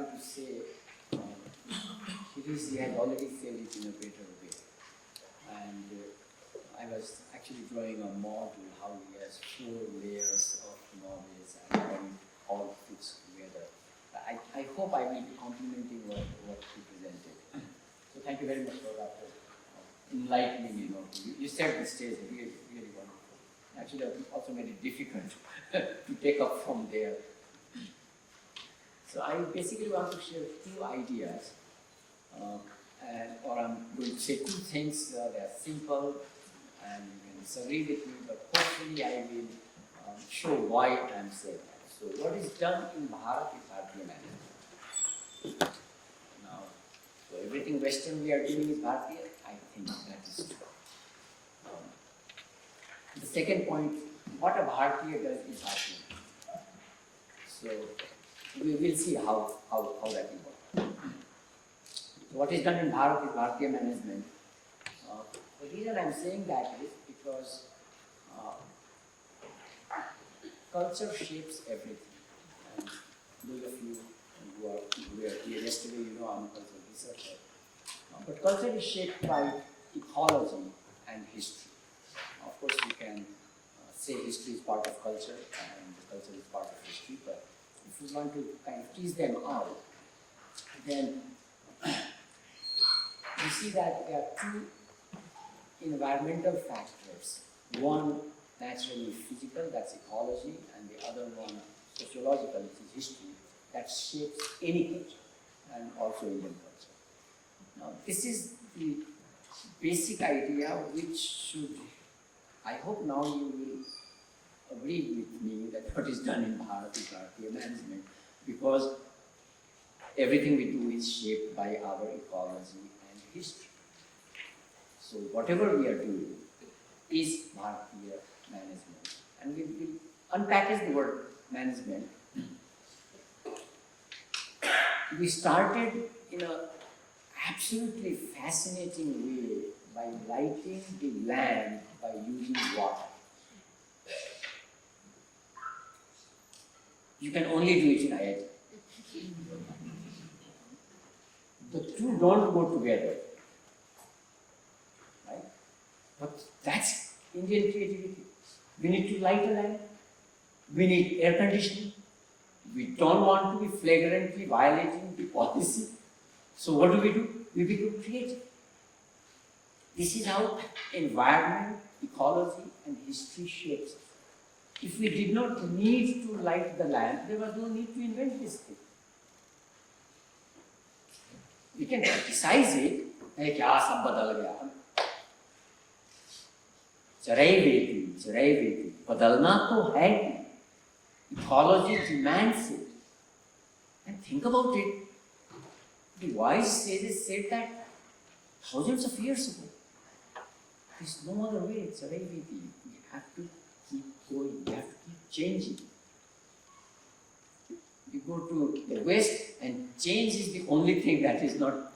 wanted to say, Shirish has already said it in a better way. And I was actually drawing a model how he has 4 layers of knowledge and how it all fits together. I hope I will be complimenting what he presented. So thank you very much for that. Enlightening, you set the stage really, really wonderful. Actually, I've also made it difficult to take up from there. So I basically want to share 2 ideas, or I'm going to say 2 things. They are simple, and you can disagree with me, but hopefully I will show why I'm saying that. So what is done in Bharat is Bhartiya Management. Now, so everything Western we are doing is Bhartiya. I think that is true. The second point, what a Bhartiya does is Bhartiya. So we will see how that will work. So what is done in Bharat is Bhartiya Management. The reason I'm saying that is because culture shapes everything. And those of you who were here yesterday, I'm a cultural researcher. But culture is shaped by ecology and history. Of course, we can say history is part of culture and culture is part of history, but if we want to kind of tease them out, then we see that there are 2 environmental factors. One naturally physical, that's ecology, and the other one sociological, which is history, that shapes any culture, and also Indian culture. Now, this is the basic idea which should, I hope now you will agree with me that what is done in Bharat is Bhartiya Management, because everything we do is shaped by our ecology and history. So whatever we are doing is Bhartiya Management. And we will unpackage the word management. We started in an absolutely fascinating way by lighting the land by using water. You can only do it in IIT. The 2 don't go together. Right? But that's Indian creativity. We need to light a lamp. We need air conditioning. We don't want to be flagrantly violating the policy. So what do? We become creative. This is how environment, ecology, and history shapes us. If we did not need to light the lamp, there was no need to invent this thing. We can criticize it, like, kya sab badal gaya. Charai badalna to hai. Ecology demands it. And think about it. The wise sages said that thousands of years ago. There's no other way. Charai veti. We have to keep going. We have to keep changing. You go to the West, and change is the only thing that is not,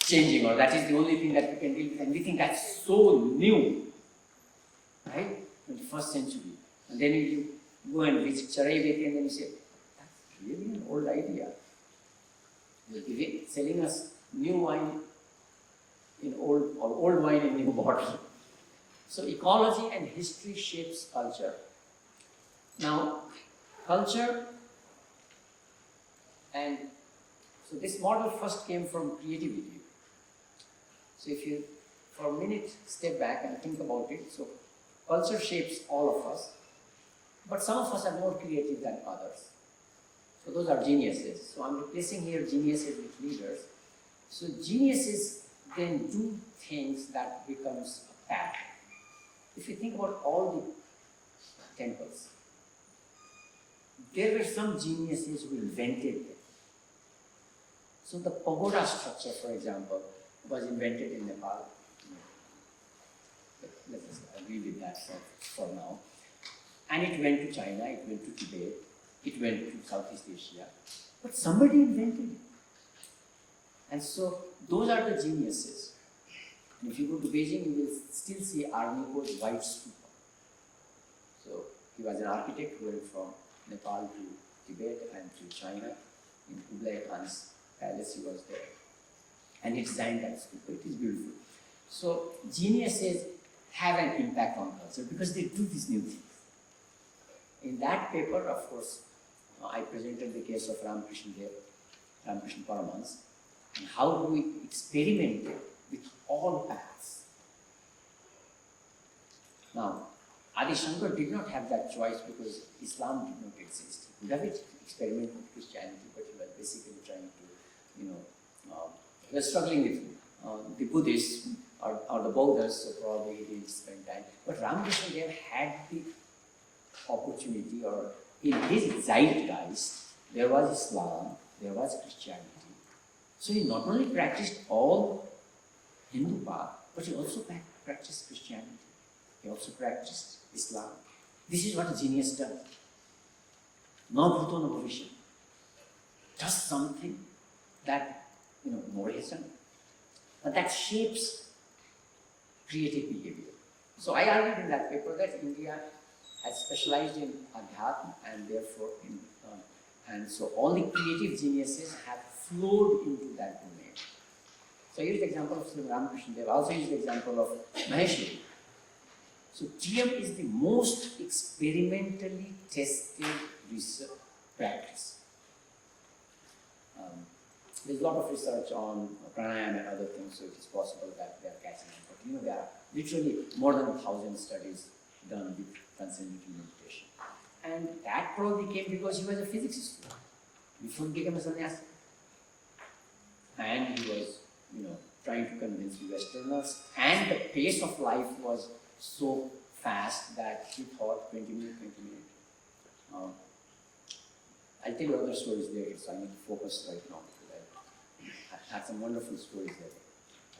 changing, or that is the only thing that we can deal with. And we think that's so new, right? In the 1st century. And then you go and visit Charaiveti, and then you say, that's really an old idea. They're selling us new wine in old, or old wine in new bottle. So ecology and history shapes culture. Now, culture, and so this model first came from creativity. So if you, for a minute, step back and think about it. So culture shapes all of us, but some of us are more creative than others. So those are geniuses. So I'm replacing here geniuses with leaders. So geniuses then do things that becomes a pattern. If you think about all the temples, there were some geniuses who invented them. So the pagoda structure, for example, was invented in Nepal. Let's just agree with that for now. And it went to China, it went to Tibet, it went to Southeast Asia. But somebody invented it. And so those are the geniuses. And if you go to Beijing, you will still see Art Nouveau's white stupa. So he was an architect who went from Nepal to Tibet and to China. in Kublai Khan's palace, he was there. And he designed that stupa. It is beautiful. So geniuses have an impact on culture because they do these new things. In that paper, of course, I presented the case of Ramakrishna Paramahans, and how we experimented with all paths. Now, Adi Shankar did not have that choice because Islam did not exist. He could have experimented with Christianity, but he was basically trying to, he was struggling with the Buddhists or the Buddhists, so probably he didn't spend time. But Ramakrishna Dev had the opportunity, or in his zeitgeist, there was Islam, there was Christianity. So he not only practiced all Hindu path, but he also practiced Christianity. He also practiced Islam. This is what a genius does. No bhuto no bhavishyat. Does something that nobody has done. But that shapes creative behavior. So I argued in that paper that India has specialized in Adhyatma, and therefore and so all the creative geniuses have flowed into that domain. So here's the example of Sri Ramakrishna Dev. Also here's the example of Maheshwari. So TM is the most experimentally tested research practice. There's a lot of research on pranayama and other things, so it is possible that they are catching on. But there are literally more than 1,000 studies done with transcendental meditation. And that probably came because he was a physics student before he became a sannyasi. And he was, trying to convince the Westerners. And the pace of life was so fast that he thought 20 minutes. I'll tell you other stories later, so I need to focus right now. I had some wonderful stories there.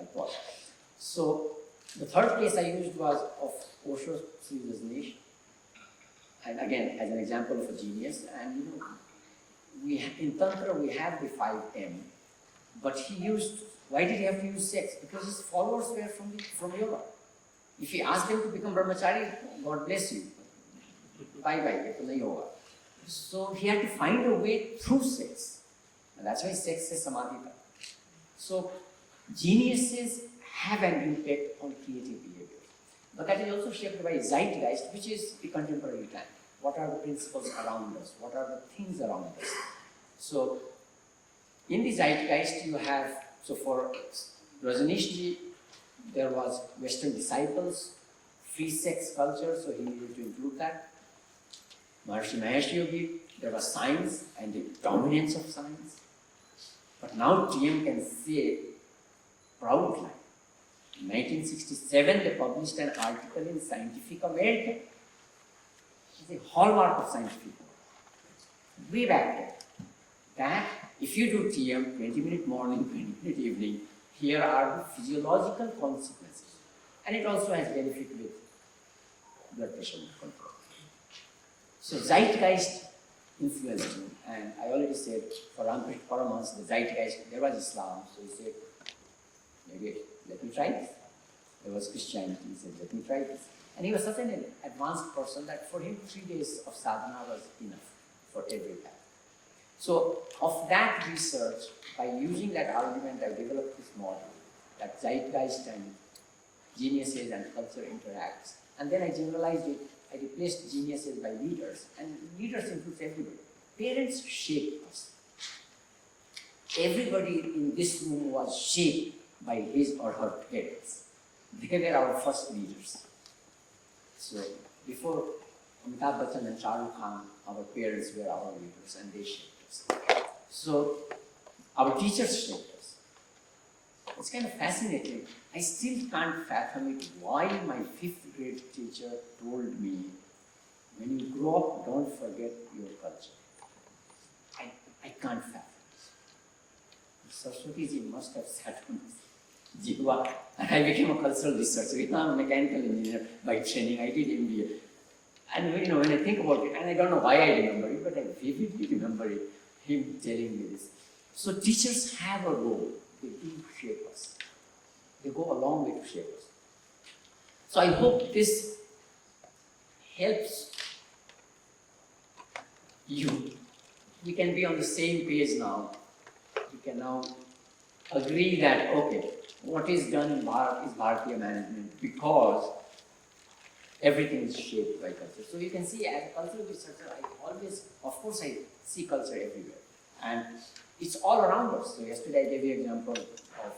I'll pause. So the third case I used was of Osho Sri Rajneesh. And again, as an example of a genius. And in Tantra we have the 5M, but why did he have to use sex? Because his followers were from yoga. If he asked them to become brahmachari, God bless you. Bye, yoga. So he had to find a way through sex. And that's why sex is samadhita. So geniuses have an impact on creative behavior. But that is also shaped by zeitgeist, which is the contemporary time. What are the principles around us? What are the things around us? So in the zeitgeist you have, so for Rajneeshji, there was Western disciples, free sex culture, so he needed to include that. Maharishi Mahesh Yogi, there was science and the dominance of science. But now TM can say proudly, in 1967 they published an article in Scientific American. It's a hallmark of scientific work. Way back then, that if you do TM, 20-minute morning, 20-minute evening, here are the physiological consequences. And it also has benefit with blood pressure control. So zeitgeist influenced him. And I already said, for Ramakrishna Paramahans, the zeitgeist, there was Islam. So he said, maybe let me try this. There was Christianity. He said, let me try this. And he was such an advanced person that for him 3 days of sadhana was enough for every path. So of that research, by using that argument, I developed this model that zeitgeist and geniuses and culture interacts. And then I generalized it. I replaced geniuses by leaders. And leaders includes everybody. Parents shape us. Everybody in this room was shaped by his or her parents. They were our first leaders. So before Amitabh Bachchan and Shah Rukh Khan, our parents were our leaders and they shaped us. So our teachers shaped us. It's kind of fascinating. I still can't fathom it why my 5th grade teacher told me, when you grow up, don't forget your culture. I can't fathom this. Saraswati ji must have sat on this jiva, and I became a cultural researcher. Now I'm a mechanical engineer by training. I did MBA. And when I think about it, and I don't know why I remember it, but I vividly remember it, him telling me this. So teachers have a role. They do shape us. They go a long way to shape us. So I hope this helps you we can be on the same page now. We can now agree that, okay, what is done in Bharat is Bhartiya Management because everything is shaped by culture. So you can see as a cultural researcher, I always, of course, I see culture everywhere. And it's all around us. So yesterday I gave you an example of,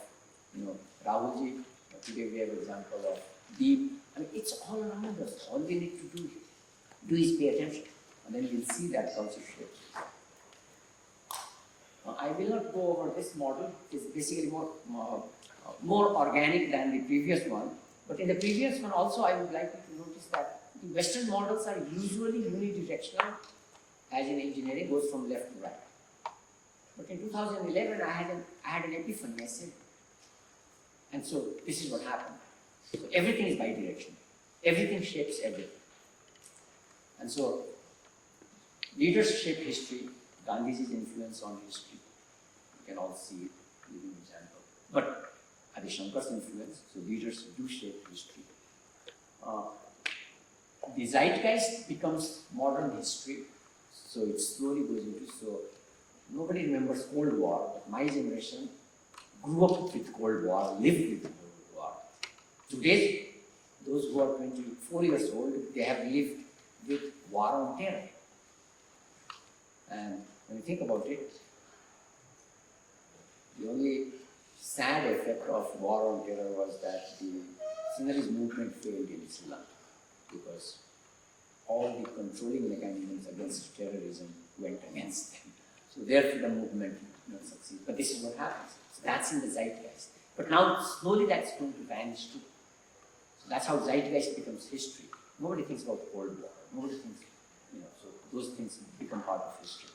Rahulji. Today we have an example of Deep. I mean, it's all around us. All we need to do is pay attention. And then we'll see that culture shapes. I will not go over this model. It's basically more organic than the previous one. But in the previous one also, I would like you to notice that the Western models are usually unidirectional, as in engineering, goes from left to right. But in 2011, I had an epiphany. I said, and so this is what happened. So everything is bidirectional. Everything shapes everything. And so leaders shape history. Gandhiji's influence on history. You can all see it, give an example. But Adi Shankar's influence, so leaders do shape history. The zeitgeist becomes modern history, so it slowly goes into, so nobody remembers Cold War, but my generation grew up with Cold War, lived with Cold War. Today, those who are 24 years old, they have lived with war on terror. And when you think about it, the only sad effect of war on terror was that the Sinhalese movement failed in Sri Lanka because all the controlling mechanisms against terrorism went against them. So therefore the movement did not succeed. But this is what happens. So that's in the zeitgeist. But now slowly that's going to vanish too. So that's how zeitgeist becomes history. Nobody thinks about Cold War. Nobody thinks, so those things become part of history.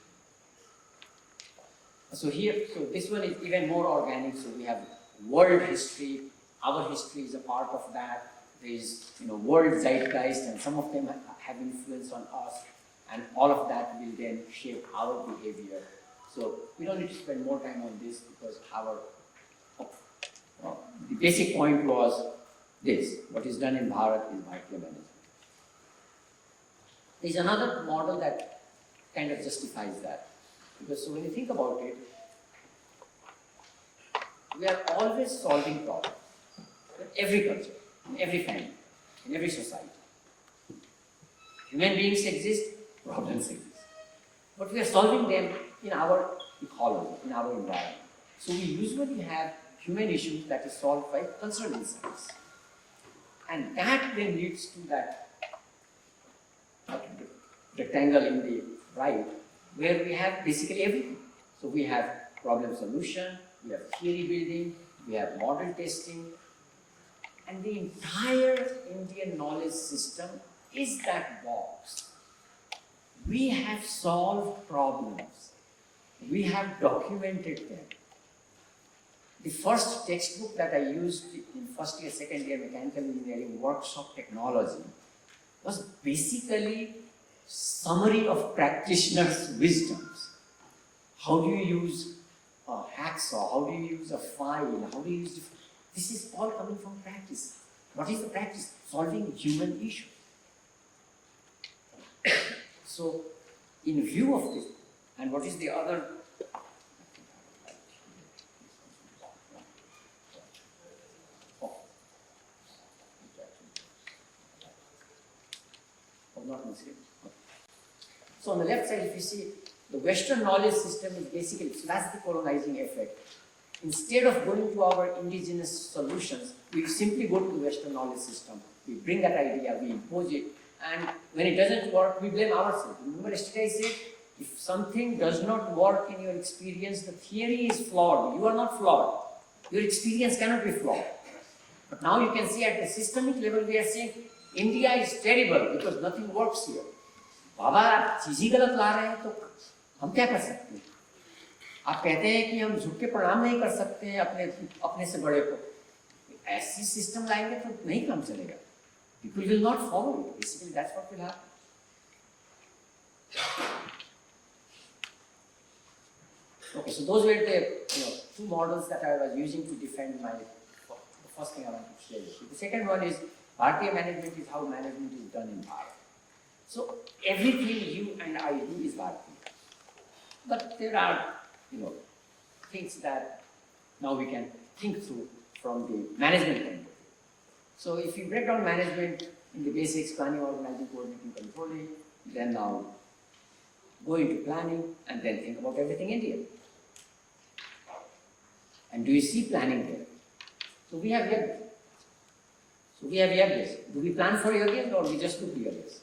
So this one is even more organic. So we have world history. Our history is a part of that. There is, world zeitgeist, and some of them have influence on us, and all of that will then shape our behavior. So we don't need to spend more time on this because the basic point was this: what is done in Bharat is Bhartiya Management. There is another model that kind of justifies that. Because so when you think about it, we are always solving problems. In every culture, in every family, in every society. Human beings exist, problems exist. But we are solving them in our ecology, in our environment. So we usually have human issues that is solved by cultural insights. And that then leads to that rectangle in the right, where we have basically everything. So we have problem solution, we have theory building, we have model testing, and the entire Indian knowledge system is that box. We have solved problems. We have documented them. The first textbook that I used in first year, second year mechanical engineering workshop technology was basically summary of practitioners' wisdoms. How do you use a hacksaw? How do you use a file? How do you use this is all coming from practice. What is the practice? Solving human issues. So, in view of this, and what is the other? Not Muslim. So on the left side, if you see, the Western knowledge system is basically, so that's the colonizing effect. Instead of going to our indigenous solutions, we simply go to the Western knowledge system. We bring that idea, we impose it, and when it doesn't work, we blame ourselves. Remember yesterday I said, if something does not work in your experience, the theory is flawed. You are not flawed. Your experience cannot be flawed. But now you can see at the systemic level, we are saying, India is terrible because nothing works here. बाबा आप चीज़ ही गलत ला रहे हैं तो हम क्या कर सकते हैं? आप कहते हैं कि हम झुक के प्रणाम नहीं कर सकते हैं अपने से बड़े को. ऐसी सिस्टम लाएंगे तो नहीं काम चलेगा. People will not follow it. Basically, that's what will happen. Okay, so those were the two models that I was using to defend the first thing I want to share with you. The second one is Bhartiya Management is how management is done in Bharat. So everything you and I do is Bhartiya. But there are, things that now we can think through from the management point of view. So if you break down management in the basics, planning, organizing, coordinating, controlling, then now go into planning and then think about everything Indian. And do you see planning there? So we have yajnas. So we have yajnas. Do we plan for yajnas or we just do yajnas?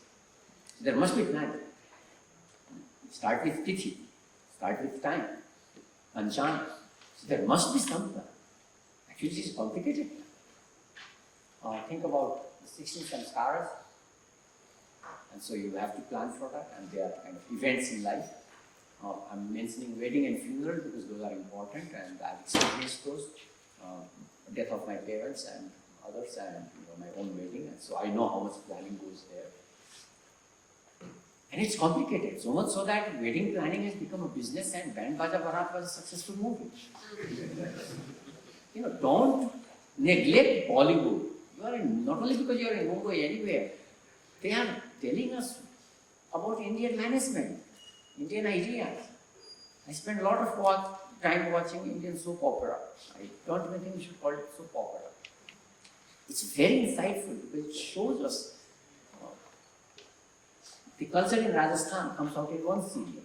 So there must be planning. Start with tithi, start with time, panchanga. So there must be some plan. Actually, this is complicated. Think about the 16 samskaras. And so you have to plan for that, and they are kind of events in life. I'm mentioning wedding and funeral because those are important, and I've experienced those. Death of my parents and others, and my own wedding, and so I know how much planning goes there. And it's complicated, so much so that wedding planning has become a business, and Band Baja Barat was a successful movie. Don't neglect Bollywood. Not only because you are in Mumbai, anywhere, they are telling us about Indian management, Indian ideas. I spend a lot of time watching Indian soap opera. I don't even think we should call it soap opera. It's very insightful because it shows us the culture in Rajasthan comes out in one serial.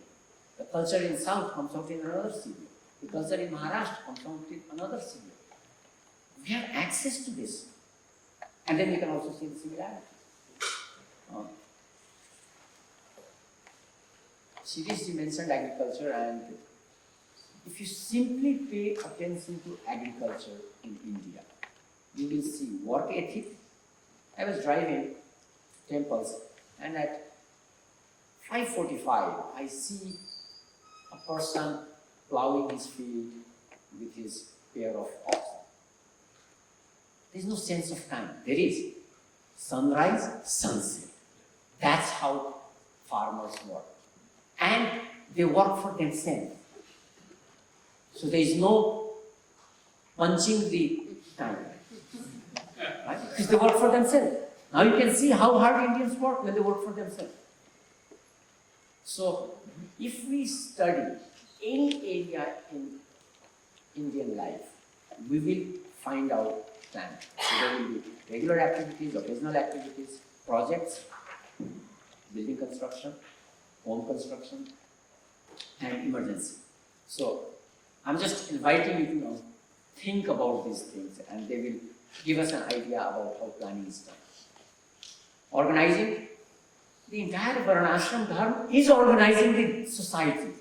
The culture in South comes out in another serial. The culture in Maharashtra comes out in another serial. We have access to this. And then we can also see the similarities. Seriously mentioned agriculture, and if you simply pay attention to agriculture in India, you will see work ethic. I was driving temples, and at 5:45, I see a person plowing his field with his pair of oxen. There is no sense of time. There is sunrise, sunset. That's how farmers work. And they work for themselves. So there is no punching the time. Right? Because they work for themselves. Now you can see how hard Indians work when they work for themselves. So if we study any area in Indian life, we will find out plan. So there will be regular activities, occasional activities, projects, building construction, home construction, and emergency. So I'm just inviting you to think about these things, and they will give us an idea about how planning is done. Organizing, the entire Varnashram Dharma is organizing the society.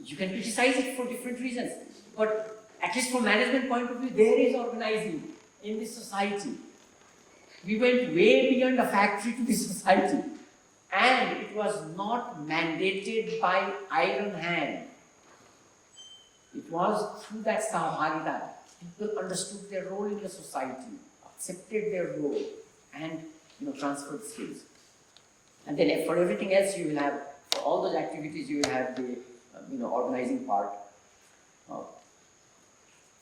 You can criticize it for different reasons, but at least from management point of view, there is organizing in this society. We went way beyond a factory to the society, and it was not mandated by iron hand. It was through that Sahagita. People understood their role in the society, accepted their role, and transferred skills. And then for everything else, you will have, for all those activities, you will have the organizing part.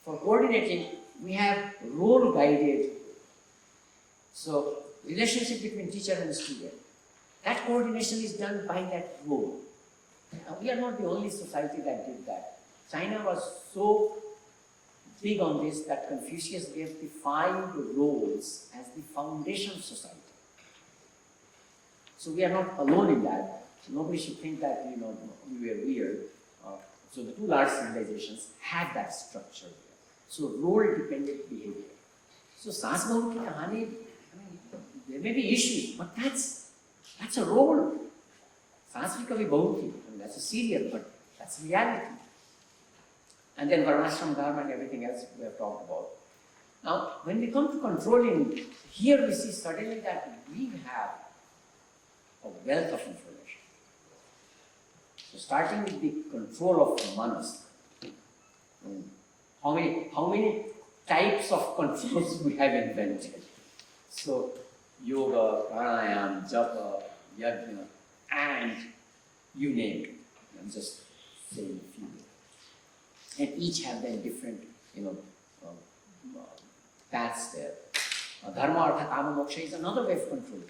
For coordinating, we have role guided. So relationship between teacher and student. That coordination is done by that role. Now, we are not the only society that did that. China was so big on this that Confucius gave the 5 roles as the foundation of society. So we are not alone in that. So nobody should think that we were weird. So the 2 large civilizations have that structure there. So role-dependent behavior. So Saas Bahu ki kahani, there may be issues, but that's a role. Saas ki kabhi bahu ki, that's a serial, but that's reality. And then Varnashram Dharma and everything else we have talked about. Now, when we come to controlling, here we see suddenly that we have a wealth of information. So starting with the control of manas. How many types of controls we have invented? So yoga, pranayama, japa, yajna, and you name it. I'm just saying a few. And each have their different, paths there. Dharma, artha, kama, moksha is another way of control.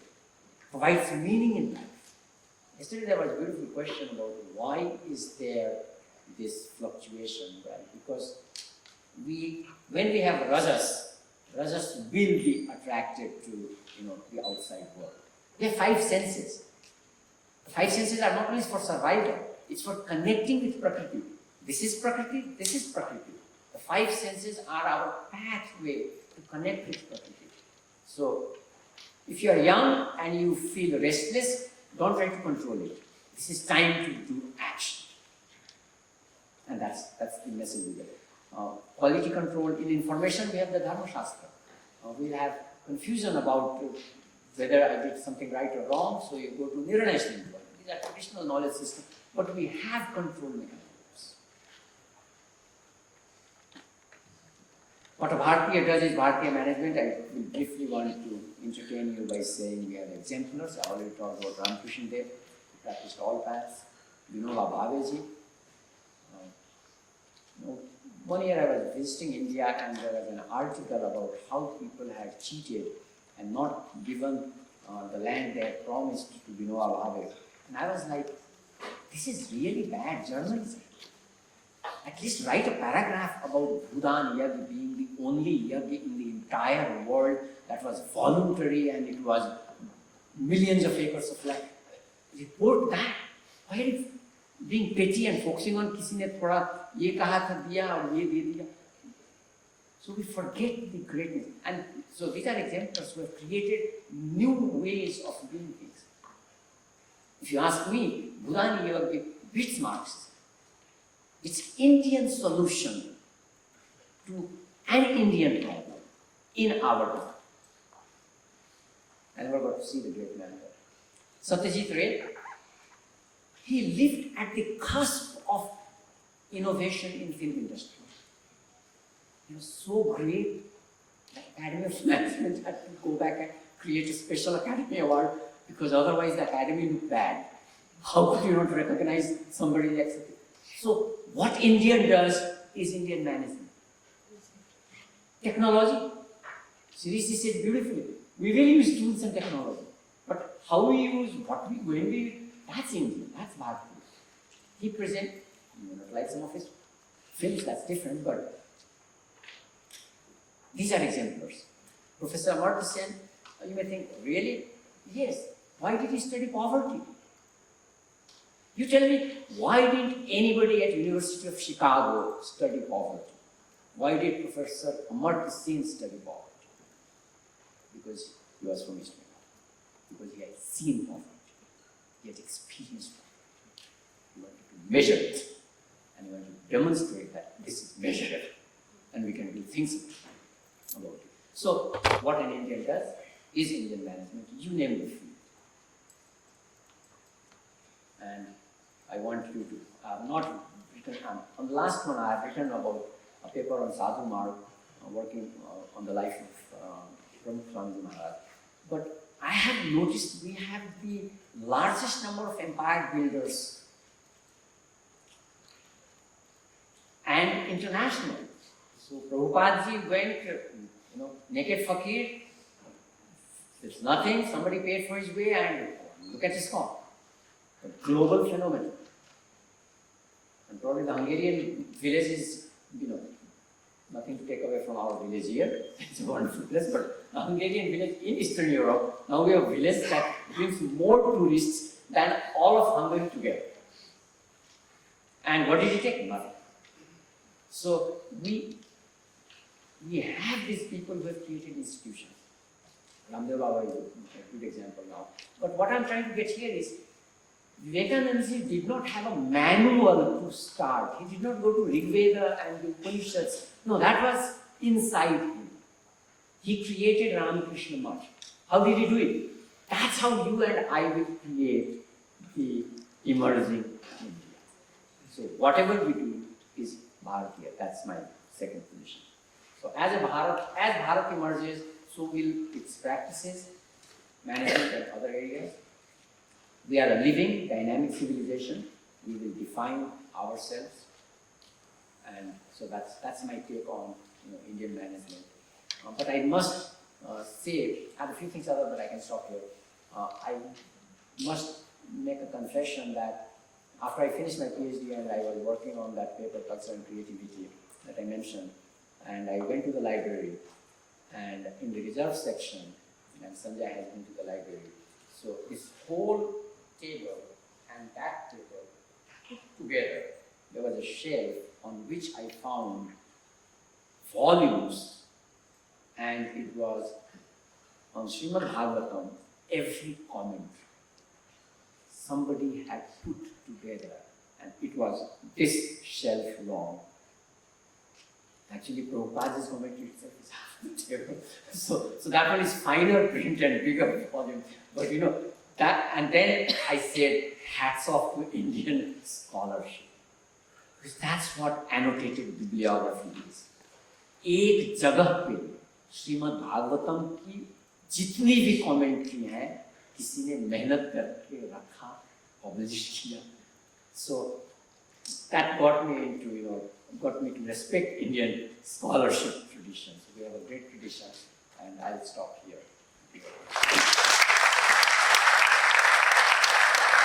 Provides meaning in life. Yesterday there was a beautiful question about why is there this fluctuation, right? Because when we have rajas will be attracted to the outside world. We have 5 senses. The 5 senses are not only for survival, it's for connecting with Prakriti. This is Prakriti, this is Prakriti. The 5 senses are our pathway to connect with Prakriti. So, if you are young and you feel restless, don't try to control it. This is time to do action. And that's the message we get. Quality control in information, we have the Dharma Shastra. We have confusion about whether I did something right or wrong, so you go to Nirnaya Shrinivas. These are traditional knowledge systems, but we have control mechanisms. What a Bhartiya does is Bhartiya Management. I will briefly want to entertain you by saying we have exemplars. I already talked about Ramakrishna Dev, who practiced all paths. Dharma Bhawuk. One year I was visiting India and there was an article about how people had cheated and not given the land they had promised to Dharma Bhawuk. And I was like, this is really bad journalism. At least write a paragraph about Bhudan Yagya being the only Yagya in the entire world that was voluntary and it was millions of acres of land. Report that. Why are you being petty and focusing on किसी ने थोड़ा ये कहा था दिया और ये दे दिया? So we forget the greatness. And so these are examples who have created new ways of doing things. If you ask me, Bhudan Yagya beats Marxism. It's Indian solution to an Indian problem in our time. I never got to see the great man there. Satyajit Ray, he lived at the cusp of innovation in film industry. He was so great, the Academy of Management had to go back and create a special Academy Award because otherwise the Academy looked bad. How could you not recognize somebody like Satyajit? So what India does is Indian management. Technology, Sirisi said beautifully, we will use tools and technology. But how we use, what we, when we, that's Indian, that's Bhartiya. He presents, you know, like some of his films, that's different, but these are exemplars. Professor Amartya Sen, you may think, really? Yes. Why did he study poverty? You tell me, why didn't anybody at University of Chicago study poverty? Why did Professor Amartya Sen study poverty? Because he was from East Bengal. Because he had seen poverty. He had experienced poverty. He wanted to measure it. And he wanted to demonstrate that this is measurable. And we can do things about it. So, what an Indian does is Indian management. You name the field. And I want you to, not written, on the last one I have written about a paper on Sadhu Marg, working on the life of Pramukh Swamiji Maharaj. But I have noticed we have the largest number of empire builders and international. So Prabhupada ji went, naked fakir, there's nothing, somebody paid for his way and look at his form. A global phenomenon. And probably the Hungarian village is, nothing to take away from our village here. It's a wonderful place, but the Hungarian village in Eastern Europe, now we have a village that brings more tourists than all of Hungary together. And what did it take? Nothing. So we have these people who have created institutions. Ramdev Baba is a good example now. But what I'm trying to get here is, Vivekananda did not have a manual to start. He did not go to Rig Veda and the Upanishads. No, that was inside him. He created Ramakrishna Math. How did he do it? That's how you and I will create the emerging India. So whatever we do is Bhartiya. That's my second position. So as Bharat emerges, so will its practices, management and other areas. We are a living, dynamic civilization. We will define ourselves, and so that's my take on Indian management. But I must say, I have a few things other, but I can stop here. I must make a confession that after I finished my PhD and I was working on that paper, Culture and Creativity, that I mentioned, and I went to the library, and in the reserve section, and Sanjay has been to the library, so this whole table and that table put together, there was a shelf on which I found volumes, and it was on Srimad Bhagavatam, every comment somebody had put together, and it was this shelf long. Actually, Prabhupada's commentary itself is half the table. So that one is finer print and bigger volume. But you know, that, and then I said, hats off to Indian scholarship. Because that's what annotated bibliography is. एक जगह पे श्रीमद् भागवतम की जितनी भी commentary हैं, किसी ने मेहनत करके रखा, पब्लिश किया. So that got me to respect Indian scholarship tradition. So we have a great tradition, and I'll stop here.